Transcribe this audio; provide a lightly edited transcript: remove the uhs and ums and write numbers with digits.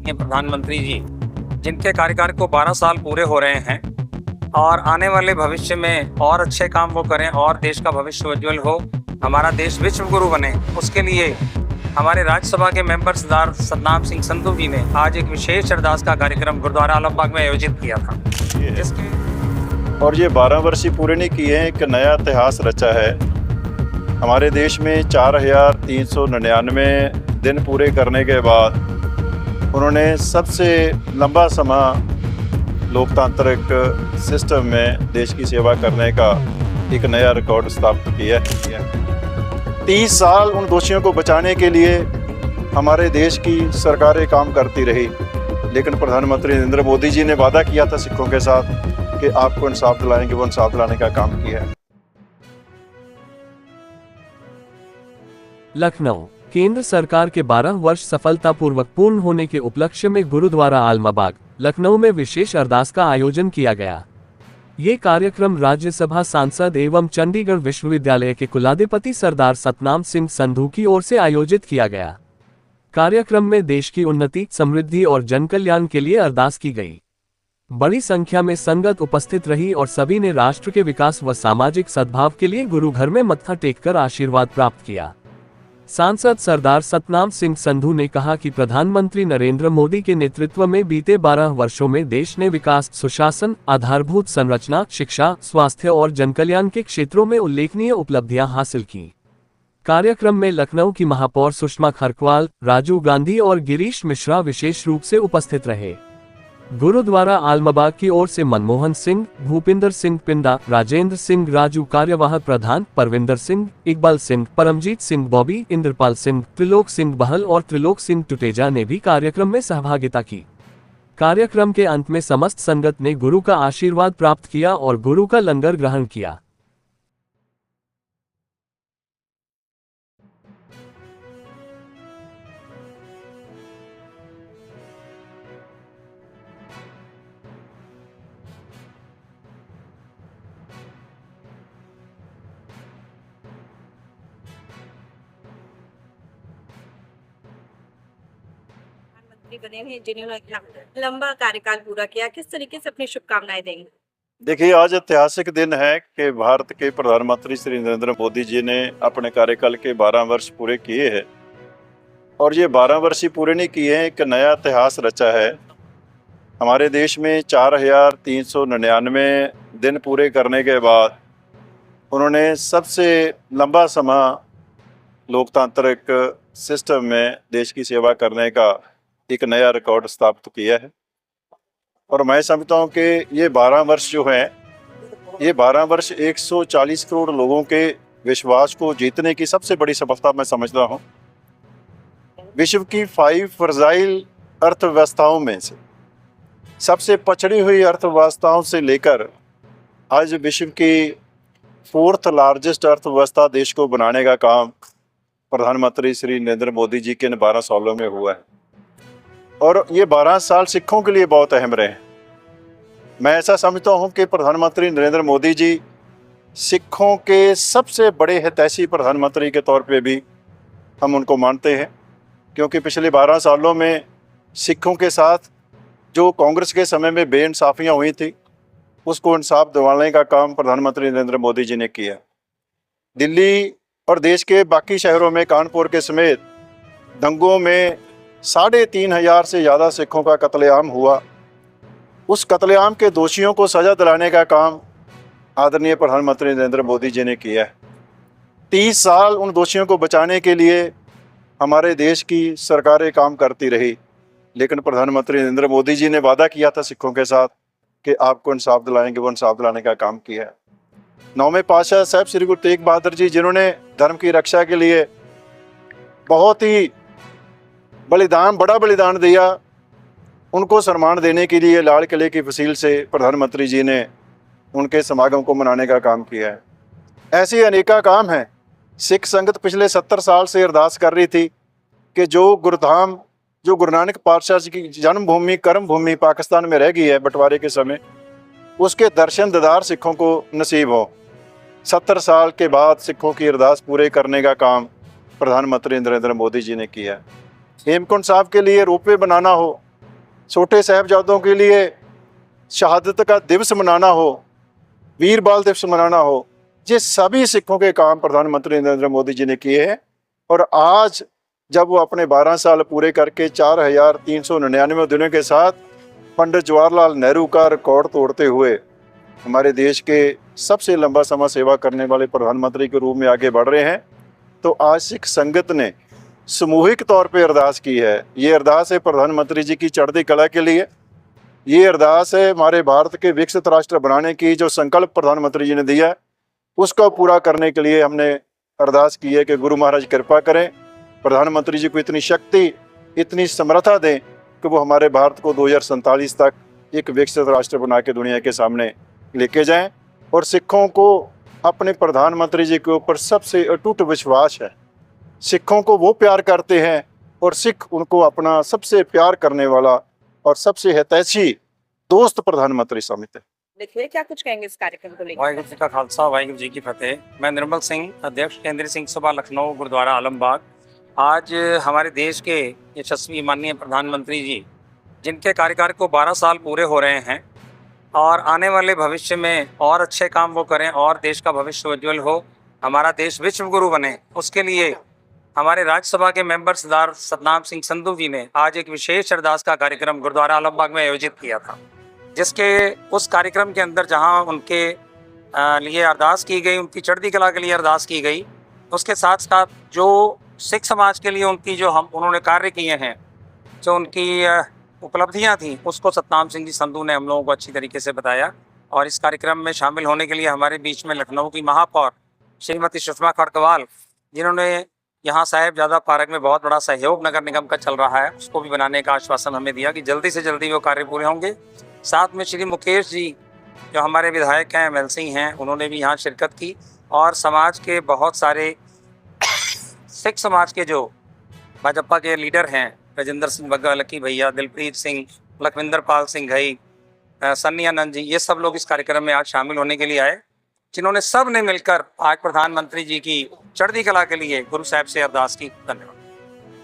माननीय प्रधानमंत्री जी, जिनके कार्यकाल को 12 साल पूरे हो रहे हैं और आने वाले भविष्य में और अच्छे काम वो करें और देश का भविष्य उज्जवल हो, हमारा देश विश्व गुरु बने, उसके लिए हमारे राज्यसभा के मेंबर सरदार सतनाम सिंह संधू जी ने आज एक विशेष अरदास का कार्यक्रम गुरुद्वारा आलमबाग में आयोजित किया था। और ये 12 वर्ष ही पूरे नहीं किए हैं, एक नया इतिहास रचा है। हमारे देश में 4399 दिन पूरे करने के बाद उन्होंने सबसे लंबा समय लोकतांत्रिक सिस्टम में देश की सेवा करने का एक नया रिकॉर्ड स्थापित किया है। 30 साल उन दोषियों को बचाने के लिए हमारे देश की सरकारें काम करती रही, लेकिन प्रधानमंत्री नरेंद्र मोदी जी ने वादा किया था सिखों के साथ कि आपको इंसाफ दिलाएंगे, वो इंसाफ दिलाने का काम किया है। लखनऊ केंद्र सरकार के 12 वर्ष सफलतापूर्वक पूर्ण होने के उपलक्ष्य में गुरुद्वारा आलमबाग लखनऊ में विशेष अरदास का आयोजन किया गया। ये कार्यक्रम राज्यसभा सांसद एवं चंडीगढ़ विश्वविद्यालय के कुलाधिपति सरदार सतनाम सिंह संधू की ओर से आयोजित किया गया। कार्यक्रम में देश की उन्नति, समृद्धि और जनकल्याण के लिए अरदास की गई। बड़ी संख्या में संगत उपस्थित रही और सभी ने राष्ट्र के विकास व सामाजिक सद्भाव के लिए गुरु घर में मत्था टेककर आशीर्वाद प्राप्त किया। सांसद सरदार सतनाम सिंह संधू ने कहा कि प्रधानमंत्री नरेंद्र मोदी के नेतृत्व में बीते 12 वर्षों में देश ने विकास, सुशासन, आधारभूत संरचना, शिक्षा, स्वास्थ्य और जनकल्याण के क्षेत्रों में उल्लेखनीय उपलब्धियां हासिल की। कार्यक्रम में लखनऊ की महापौर सुषमा खरकवाल, राजीव गांधी और गिरीश मिश्रा विशेष रूप से उपस्थित रहे। गुरुद्वारा आलमबाग की ओर से मनमोहन सिंह, भूपिंदर सिंह पिंडा, राजेंद्र सिंह राजू कार्यवाहक प्रधान, परविंदर सिंह, इकबाल सिंह, परमजीत सिंह बॉबी, इंद्रपाल सिंह, त्रिलोक सिंह बहल और त्रिलोक सिंह टुटेजा ने भी कार्यक्रम में सहभागिता की। कार्यक्रम के अंत में समस्त संगत ने गुरु का आशीर्वाद प्राप्त किया और गुरु का लंगर ग्रहण किया। बने हैं जिन्होंने लंबा कार्यकाल पूरा किया, किस तरीके से अपनी शुभकामनाएं देंगे? देखिए, आज ऐतिहासिक दिन है कि भारत के प्रधानमंत्री श्री नरेंद्र मोदी जी ने अपने कार्यकाल के 12 वर्ष पूरे किए हैं। और ये 12 वर्ष ही पूरे नहीं किए हैं, एक नया इतिहास रचा है। हमारे देश में 4399 दिन पूरे करने के बाद उन्होंने सबसे लंबा समय लोकतांत्रिक सिस्टम में देश की सेवा करने का एक नया रिकॉर्ड स्थापित किया है। और मैं समझता हूँ कि ये 12 वर्ष जो हैं, ये 12 वर्ष 140 करोड़ लोगों के विश्वास को जीतने की सबसे बड़ी सफलता मैं समझता हूँ। विश्व की 5 फ्रजाइल अर्थव्यवस्थाओं में से सबसे पछड़ी हुई अर्थव्यवस्थाओं से लेकर आज विश्व की 4th लार्जेस्ट अर्थव्यवस्था देश को बनाने का काम प्रधानमंत्री श्री नरेंद्र मोदी जी के इन 12 सालों में हुआ है। और ये 12 साल सिखों के लिए बहुत अहम रहे। मैं ऐसा समझता हूँ कि प्रधानमंत्री नरेंद्र मोदी जी सिखों के सबसे बड़े हितैषी प्रधानमंत्री के तौर पे भी हम उनको मानते हैं, क्योंकि पिछले 12 सालों में सिखों के साथ जो कांग्रेस के समय में बेइंसाफियाँ हुई थी, उसको इंसाफ दिलाने का काम प्रधानमंत्री नरेंद्र मोदी जी ने किया। दिल्ली और देश के बाकी शहरों में, कानपुर के समेत दंगों में 3500 से ज़्यादा सिखों का कत्लेआम हुआ। उस कत्लेआम के दोषियों को सज़ा दिलाने का काम आदरणीय प्रधानमंत्री नरेंद्र मोदी जी ने किया है। 30 साल उन दोषियों को बचाने के लिए हमारे देश की सरकारें काम करती रही, लेकिन प्रधानमंत्री नरेंद्र मोदी जी ने वादा किया था सिखों के साथ कि आपको इंसाफ दिलाएंगे, वो इंसाफ दिलाने का काम किया है। 9वें पातशाह साहब श्री गुरु तेग बहादुर जी, जिन्होंने धर्म की रक्षा के लिए बहुत ही बड़ा बलिदान दिया, उनको सम्मान देने के लिए लाल किले की फसील से प्रधानमंत्री जी ने उनके समागम को मनाने का काम किया है। ऐसे अनेका काम हैं। सिख संगत पिछले 70 साल से अरदास कर रही थी कि जो गुरुधाम, जो गुरु नानक पातशाह जी की जन्मभूमि, कर्म भूमि पाकिस्तान में रह गई है बंटवारे के समय, उसके दर्शन दीदार सिखों को नसीब हो। 70 साल के बाद सिखों की अरदास पूरे करने का काम प्रधानमंत्री नरेंद्र मोदी जी ने किया। हेमकुंड साहब के लिए रोपवे बनाना हो, छोटे साहबजादों के लिए शहादत का दिवस मनाना हो, वीर बाल दिवस मनाना हो, ये सभी सिखों के काम प्रधानमंत्री नरेंद्र मोदी जी ने किए हैं। और आज जब वो अपने 12 साल पूरे करके 4,399 दिनों के साथ पंडित जवाहरलाल नेहरू का रिकॉर्ड तोड़ते हुए हमारे देश के सबसे लंबा समय सेवा करने वाले प्रधानमंत्री के रूप में आगे बढ़ रहे हैं, तो आज सिख संगत ने सामूहिक तौर पे अरदास की है। ये अरदास है प्रधानमंत्री जी की चढ़ती कला के लिए, ये अरदास है हमारे भारत के विकसित राष्ट्र बनाने की जो संकल्प प्रधानमंत्री जी ने दिया है उसको पूरा करने के लिए हमने अरदास की है कि गुरु महाराज कृपा करें, प्रधानमंत्री जी को इतनी शक्ति, इतनी समर्था दें कि वो हमारे भारत को 2047 तक एक विकसित राष्ट्र बना के दुनिया के सामने लेके जाएं। और सिखों को अपने प्रधानमंत्री जी के ऊपर सबसे अटूट विश्वास है। सिखों को वो प्यार करते हैं और सिख उनको अपना सबसे प्यार करने वाला और सबसे हितैषी दोस्त प्रधानमंत्री समझते हैं। देखिए क्या कुछ कहेंगे इस कार्यक्रम को लेकर। वाहिगुरू जी का खालसा, वाहिगुरू जी की फतेह। मैं निर्मल सिंह, अध्यक्ष केंद्रीय सिंह सभा लखनऊ गुरुद्वारा आलमबाग। आज हमारे देश के यशस्वी माननीय प्रधानमंत्री जी, जिनके कार्यकाल को 12 साल पूरे हो रहे हैं और आने वाले भविष्य में और अच्छे काम वो करें और देश का भविष्य उज्जवल हो, हमारा देश विश्व गुरु बने, उसके लिए हमारे राज्यसभा के मेंबर सरदार सतनाम सिंह संधू जी ने आज एक विशेष अरदास का कार्यक्रम गुरुद्वारा आलमबाग में आयोजित किया था, जिसके उस कार्यक्रम के अंदर जहां उनके लिए अरदास की गई, उनकी चढ़ती कला के लिए अरदास की गई, उसके साथ साथ जो सिख समाज के लिए उनकी जो उन्होंने कार्य किए हैं, जो उनकी उपलब्धियां थी, उसको सतनाम सिंह जी संधू ने हम लोगों को अच्छी तरीके से बताया। और इस कार्यक्रम में शामिल होने के लिए हमारे बीच में लखनऊ की महापौर श्रीमती सुषमा खड़गवाल, जिन्होंने यहाँ साहिबजादा पार्क में बहुत बड़ा सहयोग नगर निगम का चल रहा है, उसको भी बनाने का आश्वासन हमें दिया कि जल्दी से जल्दी वो कार्य पूरे होंगे। साथ में श्री मुकेश जी जो हमारे विधायक हैं, एमएलसी हैं, उन्होंने भी यहाँ शिरकत की। और समाज के बहुत सारे सिख समाज के जो भाजपा के लीडर हैं, राजेंद्र सिंह बग्गा, लकी भैया, दिलप्रीत सिंह, लखविंदर पाल सिंह घई, सन्नी आनंद जी, ये सब लोग इस कार्यक्रम में आज शामिल होने के लिए आए, जिन्होंने सब ने मिलकर आज प्रधानमंत्री जी की चढ़ती कला के लिए गुरु साहब से अरदास की। धन्यवाद।